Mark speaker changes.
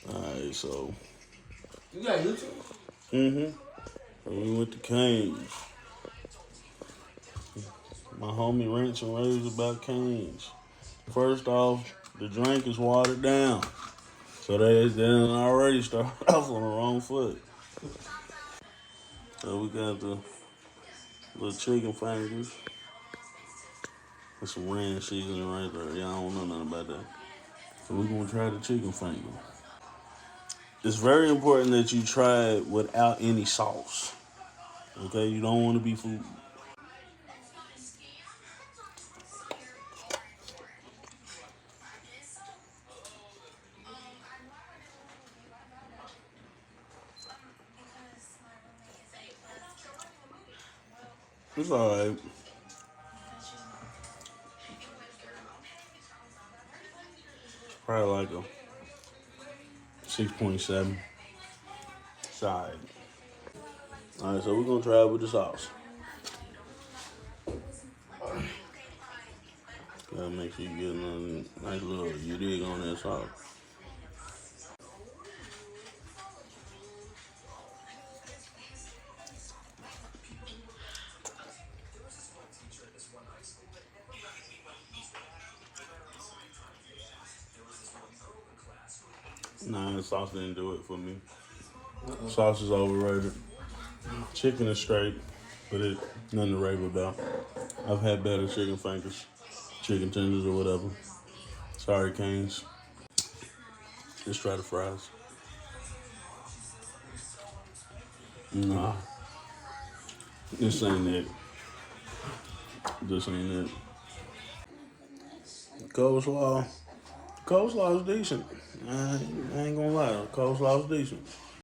Speaker 1: Alright, so.
Speaker 2: You got YouTube?
Speaker 1: So we went to Canes. My homie rants and raves about Canes. First off, the drink is watered down. So they done already started off on the wrong foot. So we got the little chicken fingers. With some ranch seasoning right there. Y'all don't know nothing about that. So we're gonna try the chicken finger. It's very important that you try it without any sauce. Okay, you don't want to be food. It's alright. Probably like a 6.7. It's alright. Alright, so we're gonna try it with the sauce. Gotta make sure you get a nice little you dig on that sauce. Nah, the sauce didn't do it for me. Sauce is overrated. Chicken is straight, but it nothing to rave about. I've had better chicken fingers, chicken tenders, or whatever. Sorry, Canes. Let's try the fries. Nah, this ain't it. This ain't it. Coleslaw. Coleslaw is decent. I ain't gonna lie. Coleslaw is decent.